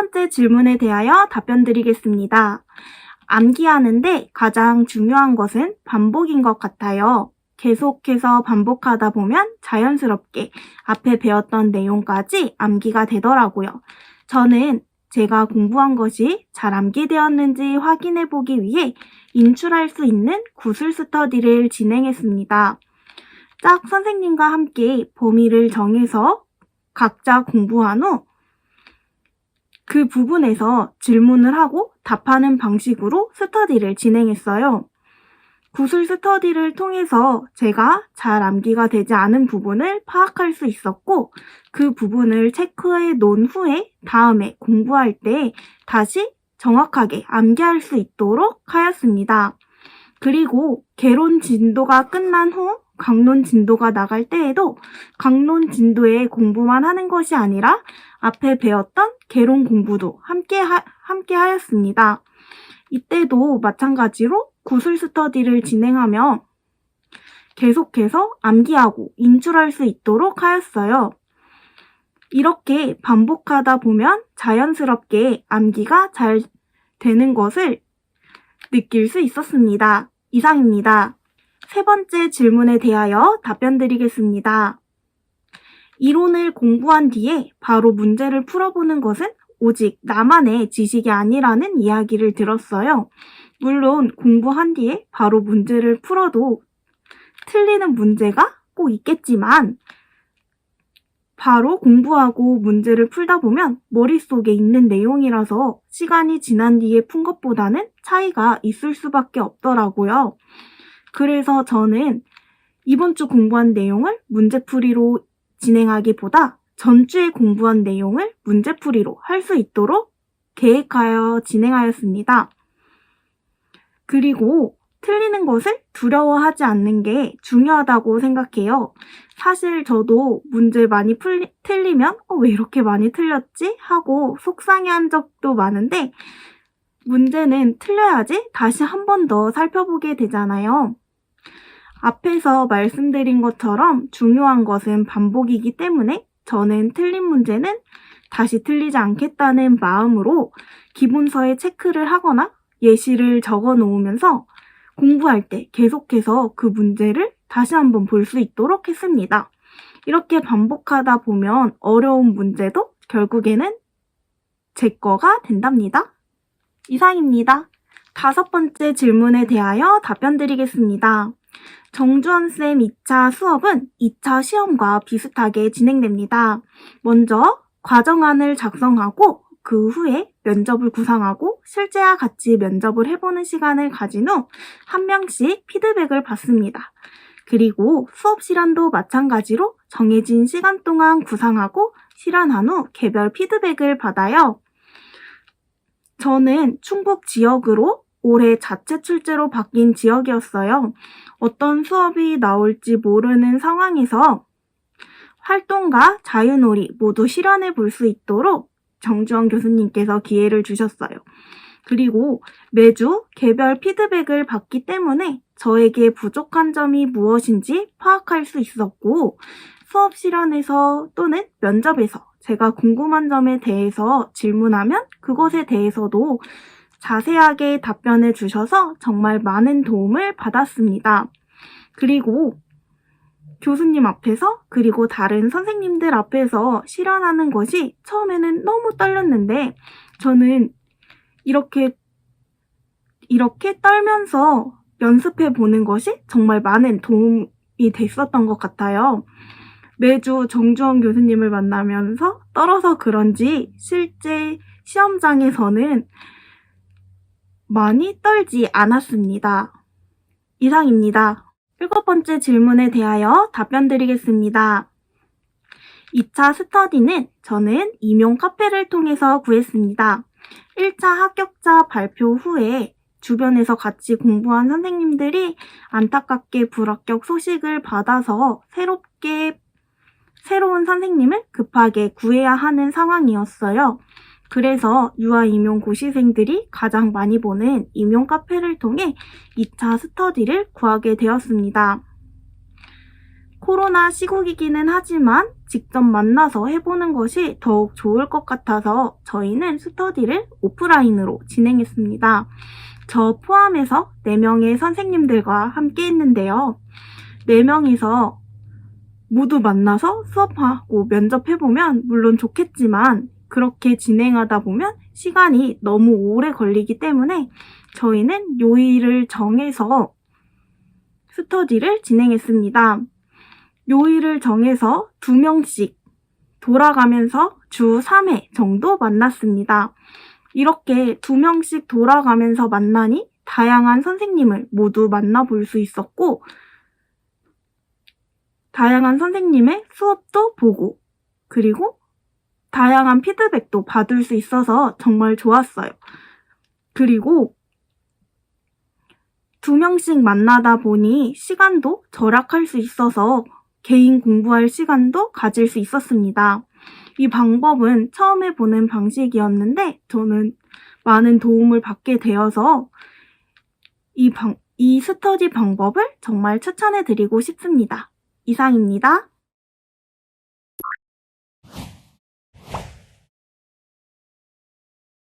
번째 질문에 대하여 답변 드리겠습니다. 암기하는데 가장 중요한 것은 반복인 것 같아요. 계속해서 반복하다 보면 자연스럽게 앞에 배웠던 내용까지 암기가 되더라고요. 저는 제가 공부한 것이 잘 암기되었는지 확인해 보기 위해 인출할 수 있는 구술 스터디를 진행했습니다. 짝 선생님과 함께 범위를 정해서 각자 공부한 후 그 부분에서 질문을 하고 답하는 방식으로 스터디를 진행했어요. 구술 스터디를 통해서 제가 잘 암기가 되지 않은 부분을 파악할 수 있었고 그 부분을 체크해 놓은 후에 다음에 공부할 때 다시 정확하게 암기할 수 있도록 하였습니다. 그리고 개론 진도가 끝난 후 강론 진도가 나갈 때에도 강론 진도의 공부만 하는 것이 아니라 앞에 배웠던 개론 공부도 함께 하였습니다. 이때도 마찬가지로 구술 스터디를 진행하며 계속해서 암기하고 인출할 수 있도록 하였어요. 이렇게 반복하다 보면 자연스럽게 암기가 잘 되는 것을 느낄 수 있었습니다. 이상입니다. 세 번째 질문에 대하여 답변 드리겠습니다. 이론을 공부한 뒤에 바로 문제를 풀어보는 것은 오직 나만의 지식이 아니라는 이야기를 들었어요. 물론 공부한 뒤에 바로 문제를 풀어도 틀리는 문제가 꼭 있겠지만 바로 공부하고 문제를 풀다 보면 머릿속에 있는 내용이라서 시간이 지난 뒤에 푼 것보다는 차이가 있을 수밖에 없더라고요. 그래서 저는 이번 주 공부한 내용을 문제풀이로 진행하기보다 전주에 공부한 내용을 문제풀이로 할 수 있도록 계획하여 진행하였습니다. 그리고 틀리는 것을 두려워하지 않는 게 중요하다고 생각해요. 사실 저도 문제 많이 틀리면 왜 이렇게 많이 틀렸지? 하고 속상해한 적도 많은데 문제는 틀려야지 다시 한 번 더 살펴보게 되잖아요. 앞에서 말씀드린 것처럼 중요한 것은 반복이기 때문에 저는 틀린 문제는 다시 틀리지 않겠다는 마음으로 기본서에 체크를 하거나 예시를 적어 놓으면서 공부할 때 계속해서 그 문제를 다시 한번 볼 수 있도록 했습니다. 이렇게 반복하다 보면 어려운 문제도 결국에는 제 거가 된답니다. 이상입니다. 다섯 번째 질문에 대하여 답변 드리겠습니다. 정주원쌤 2차 수업은 2차 시험과 비슷하게 진행됩니다. 먼저 과정안을 작성하고 그 후에 면접을 구상하고 실제와 같이 면접을 해보는 시간을 가진 후 한 명씩 피드백을 받습니다. 그리고 수업 실현도 마찬가지로 정해진 시간 동안 구상하고 실현한 후 개별 피드백을 받아요. 저는 충북 지역으로 올해 자체 출제로 바뀐 지역이었어요. 어떤 수업이 나올지 모르는 상황에서 활동과 자유놀이 모두 실현해 볼 수 있도록 정주원 교수님께서 기회를 주셨어요. 그리고 매주 개별 피드백을 받기 때문에 저에게 부족한 점이 무엇인지 파악할 수 있었고 수업 실현에서 또는 면접에서 제가 궁금한 점에 대해서 질문하면 그것에 대해서도 자세하게 답변해 주셔서 정말 많은 도움을 받았습니다. 그리고 교수님 앞에서 그리고 다른 선생님들 앞에서 실현하는 것이 처음에는 너무 떨렸는데 저는 이렇게 떨면서 연습해 보는 것이 정말 많은 도움이 됐었던 것 같아요. 매주 정주원 교수님을 만나면서 떨어서 그런지 실제 시험장에서는 많이 떨지 않았습니다. 이상입니다. 일곱 번째 질문에 대하여 답변 드리겠습니다. 2차 스터디는 저는 임용 카페를 통해서 구했습니다. 1차 합격자 발표 후에 주변에서 같이 공부한 선생님들이 안타깝게 불합격 소식을 받아서 새로운 선생님을 급하게 구해야 하는 상황이었어요. 그래서 유아 임용 고시생들이 가장 많이 보는 임용 카페를 통해 2차 스터디를 구하게 되었습니다. 코로나 시국이기는 하지만 직접 만나서 해보는 것이 더욱 좋을 것 같아서 저희는 스터디를 오프라인으로 진행했습니다. 저 포함해서 4명의 선생님들과 함께 했는데요. 4명이서 모두 만나서 수업하고 면접해보면 물론 좋겠지만 그렇게 진행하다 보면 시간이 너무 오래 걸리기 때문에 저희는 요일을 정해서 스터디를 진행했습니다. 요일을 정해서 2명씩 돌아가면서 주 3회 정도 만났습니다. 이렇게 2명씩 돌아가면서 만나니 다양한 선생님을 모두 만나볼 수 있었고 다양한 선생님의 수업도 보고 그리고 다양한 피드백도 받을 수 있어서 정말 좋았어요. 그리고 2명씩 만나다 보니 시간도 절약할 수 있어서 개인 공부할 시간도 가질 수 있었습니다. 이 방법은 처음 해보는 방식이었는데 저는 많은 도움을 받게 되어서 이 스터디 방법을 정말 추천해드리고 싶습니다. 이상입니다.